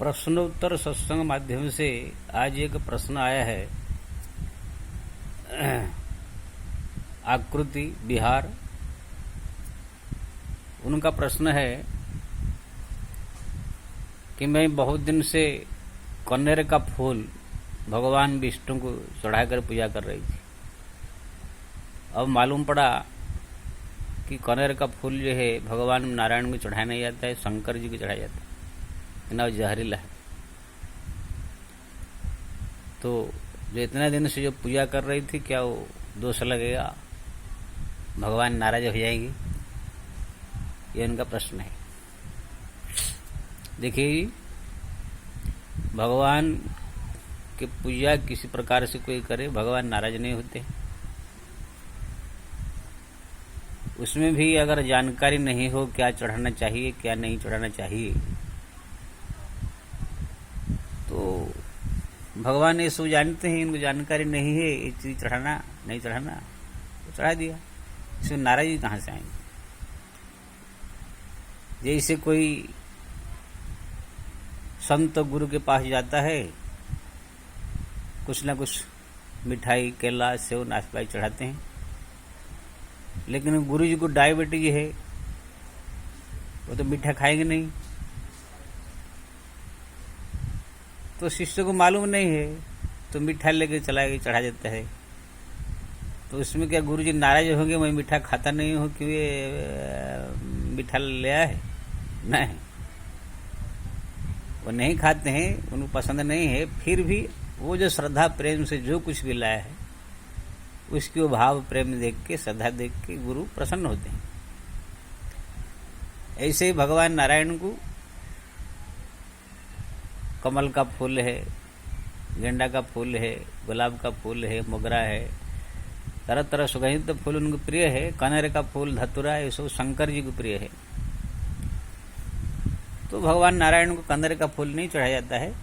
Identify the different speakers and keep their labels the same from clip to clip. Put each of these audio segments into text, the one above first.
Speaker 1: प्रश्नोत्तर सत्संग माध्यम से आज एक प्रश्न आया है। आकृति बिहार, उनका प्रश्न है कि मैं बहुत दिन से कनेर का फूल भगवान विष्णु को चढ़ाकर पूजा कर रही थी। अब मालूम पड़ा कि कनेर का फूल जो है भगवान नारायण को चढ़ाया नहीं जाता है, शंकर जी को चढ़ाया जाता है, ना जहरीला है। तो जो इतने दिन से जो पूजा कर रही थी, क्या वो दोष लगेगा, भगवान नाराज हो जाएंगे? ये उनका प्रश्न है। देखिए, भगवान की पूजा किसी प्रकार से कोई करे, भगवान नाराज नहीं होते। उसमें भी अगर जानकारी नहीं हो क्या चढ़ाना चाहिए क्या नहीं चढ़ाना चाहिए, तो भगवान ये सब जानते हैं, इनको जानकारी नहीं है ये चीज चढ़ाना नहीं चढ़ाना, तो चढ़ा दिया। इसमें नाराजगी कहाँ से आएंगे? जैसे कोई संत गुरु के पास जाता है, कुछ ना कुछ मिठाई केला सेव नाशपाती चढ़ाते हैं, लेकिन गुरु जी को डायबिटीज है, वो तो मीठा खाएंगे नहीं। तो शिष्य को मालूम नहीं है तो मीठा लेके चढ़ा देता है। तो इसमें क्या गुरु जी नाराज होंगे, मैं मीठा खाता नहीं हूँ कि वे मीठा ले आया है? नहीं, वो नहीं खाते हैं, उनको पसंद नहीं है। फिर भी वो जो श्रद्धा प्रेम से जो कुछ भी लाया है, उसकी वो भाव प्रेम देख के, श्रद्धा देख के गुरु प्रसन्न होते हैं। ऐसे ही भगवान नारायण को कमल का फूल है, गेंदा का फूल है, गुलाब का फूल है, मोगरा है, तरह तरह सुगंधित फूल उनको प्रिय है। कनेर का फूल, धतूरा, ये सब शंकर जी को प्रिय है। तो भगवान नारायण को कनेर का फूल नहीं चढ़ाया जाता है।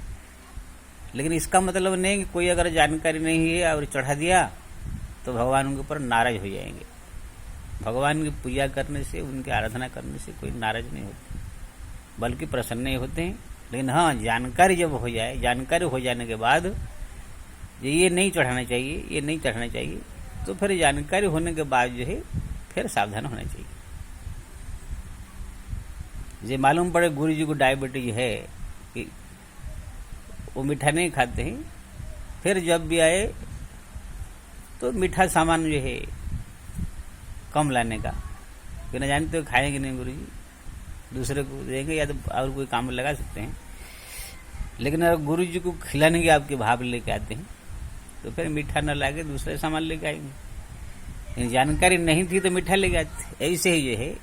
Speaker 1: लेकिन इसका मतलब नहीं कि कोई अगर जानकारी नहीं है और चढ़ा दिया तो भगवान उनके ऊपर नाराज हो जाएंगे। भगवान की पूजा करने से, उनकी आराधना करने से कोई नाराज नहीं होते, बल्कि प्रसन्न ही होते हैं। लेकिन हाँ, जानकारी जब हो जाए, जानकारी हो जाने के बाद ये नहीं चढ़ाना चाहिए, ये नहीं चढ़ाना चाहिए, तो फिर जानकारी होने के बाद जो है फिर सावधान होना चाहिए। ये मालूम पड़े गुरु जी को डायबिटीज है कि वो मीठा नहीं खाते हैं, फिर जब भी आए तो मीठा सामान जो है कम लाने का, बिना जानते तो खाएंगे नहीं गुरु जी, दूसरे को देंगे या तो और कोई काम में लगा सकते हैं। लेकिन अगर गुरु जी को खिलाने के आपके भाव लेके आते हैं तो फिर मीठा न लाके दूसरे सामान लेके आएंगे। जानकारी नहीं थी तो मीठा लेके आते। ऐसे ही जो है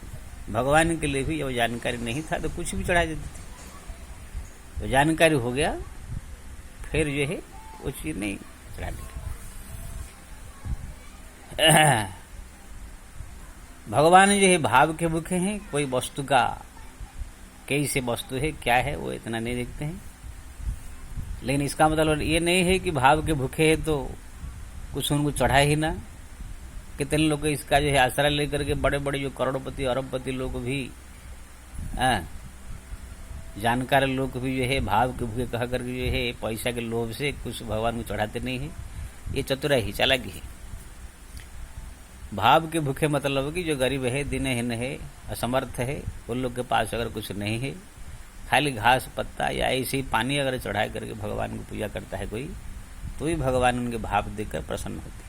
Speaker 1: भगवान के लिए भी जब जानकारी नहीं था तो कुछ भी चढ़ा देते थे। तो जानकारी हो गया फिर जो है वो चीज नहीं चढ़ाने। भगवान जो है भाव के भूखे हैं, कोई वस्तु का कैसे वस्तु है क्या है वो इतना नहीं देखते हैं। लेकिन इसका मतलब ये नहीं है कि भाव के भूखे है तो कुछ उनको चढ़ा ही ना। कितने लोग इसका जो है आसरा लेकर के बड़े बड़े जो करोड़पति अरबपति लोग भी, जानकार लोग भी जो है भाव के भूखे कह करके जो है पैसा के लोभ से कुछ भगवान को चढ़ाते नहीं है। ये चतुराई चालाकी है। भाव के भूखे मतलब कि जो गरीब है, दिनहीन है, असमर्थ है, उन लोग के पास अगर कुछ नहीं है, खाली घास पत्ता या ऐसे ही पानी अगर चढ़ा करके भगवान को पूजा करता है कोई, तो ही भगवान उनके भाव देखकर प्रसन्न होते हैं।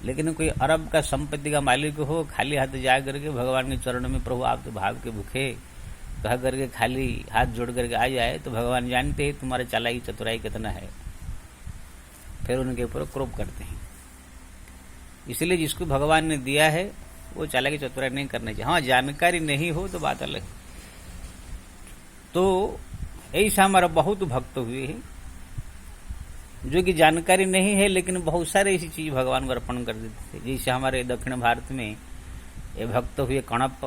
Speaker 1: लेकिन कोई अरब का संपत्ति का मालिक हो, खाली हाथ जा करके भगवान के चरणों में प्रभु आप तो भाव के भूखे कह करके खाली हाथ जोड़ करके आ जाए, तो भगवान जानते हैं तुम्हारा चालाकी चतुराई कितना है, फिर उनके ऊपर क्रोध करते हैं। इसलिए जिसको भगवान ने दिया है वो चालाकी चतुराई नहीं करना चाहिए। हाँ, जानकारी नहीं हो तो बात अलग है। तो ऐसा हमारा बहुत भक्त हुए हैं जो कि जानकारी नहीं है, लेकिन बहुत सारे ऐसी चीज भगवान को अर्पण कर देते थे। जैसे हमारे दक्षिण भारत में ये भक्त हुए कणप,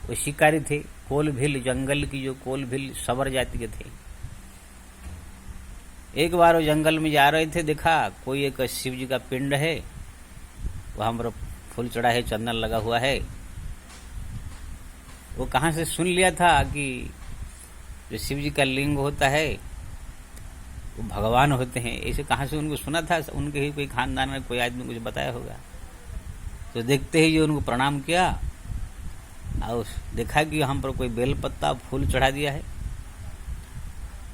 Speaker 1: वो शिकारी थे, कोल भील, जंगल की जो कोल भील सबर जाति के थे। एक बार वो जंगल में जा रहे थे, देखा कोई एक शिव जी का पिंड है, वहां पर फूल चढ़ा है, चंदन लगा हुआ है। वो कहां से सुन लिया था कि जो शिव जी का लिंग होता है वो भगवान होते हैं। ऐसे कहाँ से उनको सुना था, उनके ही कोई खानदान में कोई आदमी कुछ बताया होगा। तो देखते ही जो उनको प्रणाम किया और देखा कि यहाँ पर कोई बेल पत्ता फूल चढ़ा दिया है।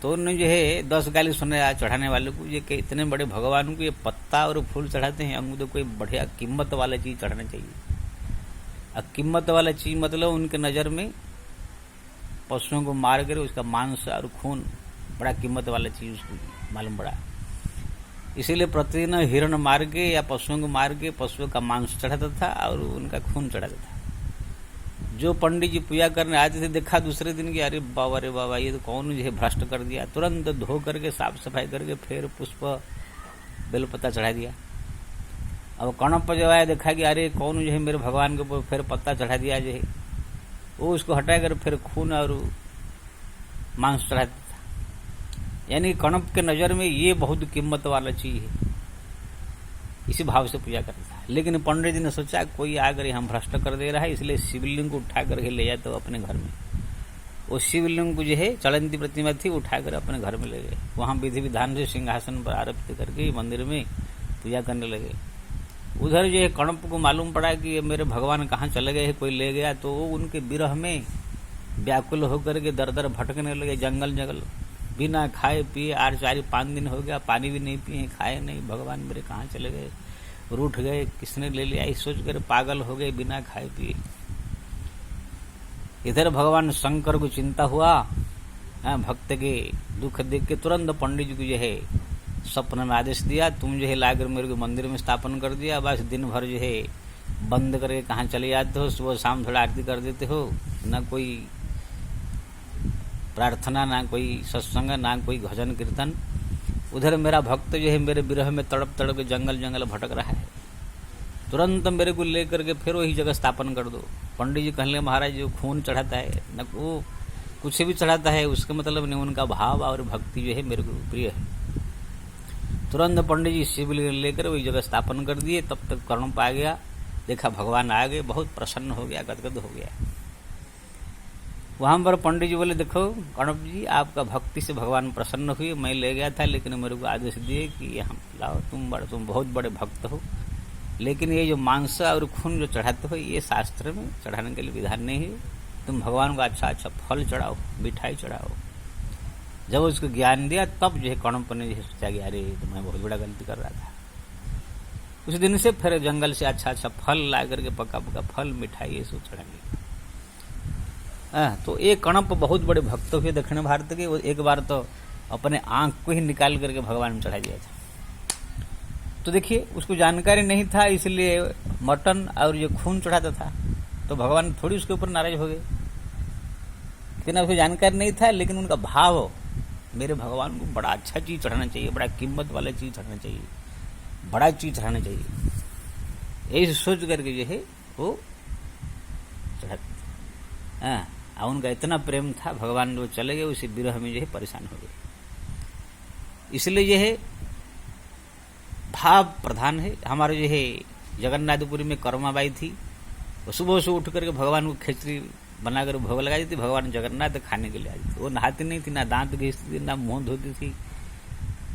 Speaker 1: तो उन्होंने जो है 10 गाली सुनाया चढ़ाने वाले को, ये कि इतने बड़े भगवान को ये पत्ता और फूल चढ़ाते हैं, हमको तो कोई बढ़िया कीमत वाला चीज चढ़ाना चाहिए। अब कीमत वाला चीज मतलब उनके नज़र में पशुओं को मार कर उसका मांस और खून बड़ा कीमत वाला चीज उसको मालूम पड़ा। इसीलिए प्रतिदिन हिरण मार के या पशुओं को मार के पशुओं का मांस चढ़ाता था और उनका खून चढ़ाता था। जो पंडित जी पूजा करने आते थे देखा दूसरे दिन की, अरे बाबा ये तो कौन जो है भ्रष्ट कर दिया, तुरंत धो करके साफ सफाई करके फिर पुष्प बेलपत्ता चढ़ा दिया। अब कणप जब आया देखा कि अरे कौन जो है मेरे भगवान के ऊपर फिर पत्ता चढ़ा दिया जो है, वो उसको हटा कर फिर खून और मांस चढ़ाता था। यानी कणप के नज़र में ये बहुत कीमत वाला चीज है, इसी भाव से पूजा करता था। लेकिन पंडित जी ने सोचा कोई आकर हम भ्रष्ट कर दे रहा है, इसलिए शिवलिंग को उठा करके ले जाते हो अपने घर में। वो शिवलिंग को जो है चलंती प्रतिमा थी उठाकर अपने घर में ले गए। वहां विधि विधान से सिंहासन पर आरोपित करके मंदिर में पूजा करने लगे। उधर जो है कणप को मालूम पड़ा कि ये मेरे भगवान कहाँ चले गए, कोई ले गया। तो वो उनके विरह में व्याकुल होकर के दर दर भटकने लगे जंगल जंगल, बिना खाए पिए 4-5 दिन हो गया, पानी भी नहीं पिए खाए नहीं, भगवान मेरे कहाँ चले गए, रूठ गए, किसने ले लिया, इस सोच कर पागल हो गए बिना खाए पिए। इधर भगवान शंकर को चिंता हुआ, भक्त के दुख देख के तुरंत पंडित जी को जो है सपने में आदेश दिया, तुम जो है लाकर मेरे को मंदिर में स्थापन कर दिया, बस दिन भर जो है बंद करके कहाँ चले जाते हो, सुबह शाम थोड़ा आरती कर देते हो, ना कोई प्रार्थना ना कोई सत्संग ना कोई भजन कीर्तन। उधर मेरा भक्त जो है मेरे विरह में तड़प तड़प के जंगल जंगल भटक रहा है, तुरंत मेरे को लेकर के फिर वही जगह स्थापन कर दो। पंडित जी कहने महाराज जो खून चढ़ाता है न वो कुछ भी चढ़ाता है उसका मतलब नहीं, उनका भाव और भक्ति जो है मेरे को प्रिय है। तुरंत पंडित जी शिवलिंग लेकर वही जगह स्थापन कर दिए। तब तक कर्ण पा गया, देखा भगवान आ गए, बहुत प्रसन्न हो गया, गदगद हो गया। वहां पर पंडित जी बोले देखो कणप जी आपका भक्ति से भगवान प्रसन्न हुए, मैं ले गया था लेकिन मेरे को आदेश दिए कि यहाँ लाओ, तुम बहुत बड़े भक्त हो, लेकिन ये जो मांस और खून जो चढ़ाते हो ये शास्त्र में चढ़ाने के लिए विधान नहीं है, तुम भगवान को अच्छा अच्छा फल चढ़ाओ, मिठाई चढ़ाओ। जब उसको ज्ञान दिया तब जो है कणप ने सोचा कि अरे तो मैं बहुत बड़ा गलती कर रहा था। उस दिन से फिर जंगल से अच्छा अच्छा फल ला करके पका पका फल मिठाई ये सब चढ़ाने। तो एक कणप बहुत बड़े भक्त हुए दक्षिण भारत के, एक बार तो अपने आंख को ही निकाल करके भगवान में चढ़ा दिया था। तो देखिए उसको जानकारी नहीं था इसलिए मटन और ये खून चढ़ाता था, तो भगवान थोड़ी उसके ऊपर नाराज हो गए, लेकिन उसको जानकारी नहीं था। लेकिन उनका भाव मेरे भगवान को बड़ा अच्छा चीज चढ़ाना चाहिए, बड़ा कीमत वाला चीज चढ़ाना चाहिए, बड़ा चीज चढ़ाना चाहिए, ऐसे सोच करके जो है वो चढ़ाते। और उनका इतना प्रेम था, भगवान जो चले गए उसी विरह में जो है परेशान हो गए। इसलिए जो है भाव प्रधान है। हमारे जो है जगन्नाथपुरी में कर्माबाई थी, वो सुबह से उठ करके भगवान को खिचड़ी बनाकर भोग लगा देती, भगवान जगन्नाथ खाने के लिए आई थी। वो नहाती नहीं थी, ना दांत घिसती थी, ना मुंह धोती थी,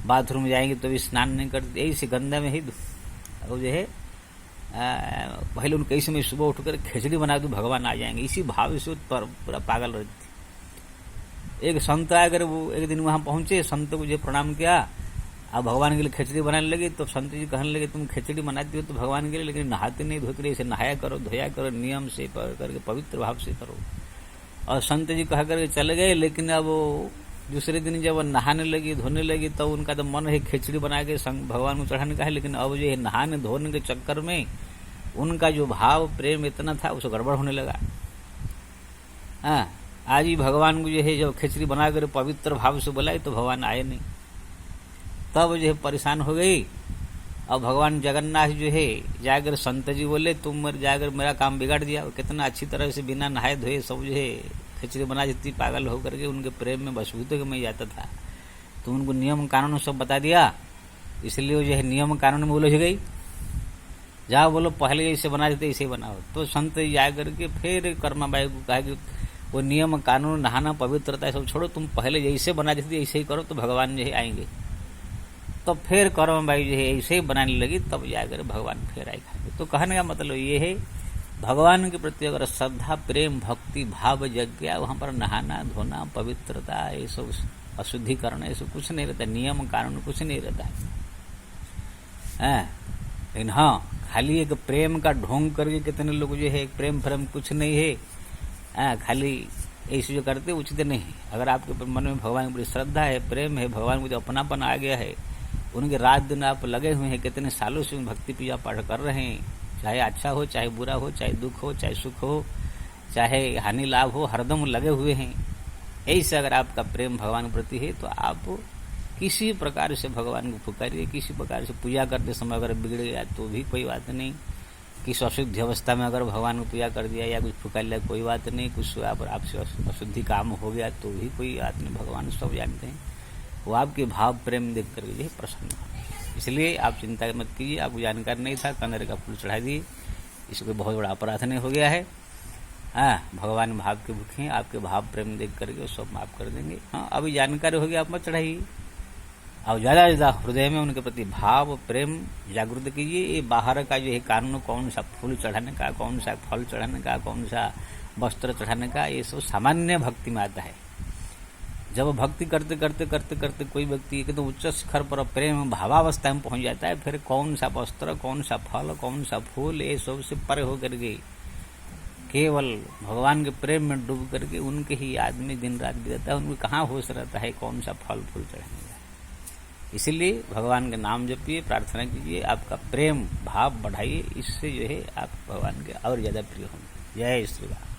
Speaker 1: बाथरूम जाएंगे तो भी स्नान नहीं करती, यही से गंदा में ही। और जो है पहले उनके समय सुबह उठकर खिचड़ी बना दो भगवान आ जाएंगे, इसी भाव से पूरा पागल रहती थी। एक संत आकर वो एक दिन वहां पहुंचे, संत को जो प्रणाम किया, अब भगवान के लिए खिचड़ी बनाने लगे। तो संत जी कहने लगे तुम खिचड़ी बनाती हो तो भगवान के लिए, लेकिन नहाते नहीं धोते रहे, इसे नहाया करो धोया करो, नियम से करके पवित्र भाव से करो। और संत जी कहा करके चले गए। लेकिन अब वो दूसरे दिन जब नहाने लगी धोने लगी तो उनका तो मन है खिचड़ी बना के भगवान को चढ़ाने का है, लेकिन अब जो है नहाने धोने के चक्कर में उनका जो भाव प्रेम इतना था उसको गड़बड़ होने लगा। आज ही भगवान को जो है जब खिचड़ी बनाकर पवित्र भाव से बुलाई तो भगवान आए नहीं, तब जो है परेशान हो गई। अब भगवान जगन्नाथ जो है जाकर संत जी बोले तुम जाकर मेरा काम बिगाड़ दिया। कितना अच्छी तरह से बिना नहाए धोए सब जो है खिचड़ी बना देती, पागल होकर के उनके प्रेम में बसभूत होकर मैं जाता था, तो उनको नियम कानून सब बता दिया, इसलिए वो जो है नियम कानून में उलझ गई। जाओ बोलो पहले ऐसे बना देते ऐसे बनाओ। तो संत जा करके फिर कर्माबाई को कहा कि वो नियम कानून, नहाना, पवित्रता सब छोड़ो, तुम पहले जैसे बना देती थी ऐसे ही करो तो भगवान जो है आएंगे। तो फिर कर्म भाई जो है ऐसे ही बनाने लगी, तब जाकर भगवान फिर आए खाएंगे। तो कहने का मतलब ये है, भगवान के प्रति अगर श्रद्धा, प्रेम, भक्ति, भाव जग गया, वहां पर नहाना धोना, पवित्रता, ये सब अशुद्धिकरण, ऐसे कुछ नहीं रहता, नियम कानून कुछ नहीं रहता है। लेकिन हाँ, खाली एक प्रेम का ढोंग करके कितने लोग जो है, प्रेम फ्रेम कुछ नहीं है, खाली ऐसे जो करते उचित नहीं है। अगर आपके मन में भगवान की बड़ी श्रद्धा है, प्रेम है, भगवान को जो अपनापन आ गया है, उनके रात दिन आप लगे हुए हैं, कितने सालों से भक्ति पूजा पाठ कर रहे हैं, चाहे अच्छा हो, चाहे बुरा हो, चाहे दुख हो, चाहे सुख हो, चाहे हानि लाभ हो, हरदम लगे हुए हैं। ऐसे अगर आपका प्रेम भगवान के प्रति है तो आप किसी प्रकार से भगवान को पुकारिए। किसी प्रकार से पूजा करते समय अगर बिगड़ गया तो भी कोई बात नहीं, किस अशुद्ध अवस्था में अगर भगवान को पूजा कर दिया या कुछ पुकार लिया कोई बात नहीं, कुछ आपसे अशुद्धि काम हो गया तो भी कोई बात नहीं, भगवान सब जानते हैं। वो आपके भाव प्रेम देख कर जो प्रसन्न हो। इसलिए आप चिंता मत कीजिए, आपको जानकारी नहीं था, कनेर का फूल चढ़ा दिए, इसको बहुत बड़ा अपराध नहीं हो गया है। भगवान भाव के भूखे हैं, आपके भाव प्रेम देख करके सब माफ कर देंगे। हाँ, अभी जानकारी होगी, आप मत चढ़ाइए। अब ज्यादा ज्यादा हृदय में उनके प्रति भाव प्रेम जागृत कीजिए। ये बाहर का जो है कानून, कौन सा फूल चढ़ाने का, कौन सा फल चढ़ाने का, कौन सा वस्त्र चढ़ाने का, ये सब सामान्य भक्ति में आता है। जब भक्ति करते करते करते करते कोई व्यक्ति एकदम उच्च शिखर पर प्रेम भावावस्था में पहुंच जाता है, फिर कौन सा वस्त्र, कौन सा फल, कौन सा फूल, ये सब से परे होकर के केवल भगवान के प्रेम में डूब करके उनके ही याद में दिन रात बीतता है। उनको कहाँ होश रहता है कौन सा फल फूल चढ़ाने का। इसीलिए भगवान के नाम जपिए, प्रार्थना कीजिए, आपका प्रेम भाव बढ़ाइए, इससे जो है आप भगवान के और ज्यादा प्रिय होंगे। जय श्री राम।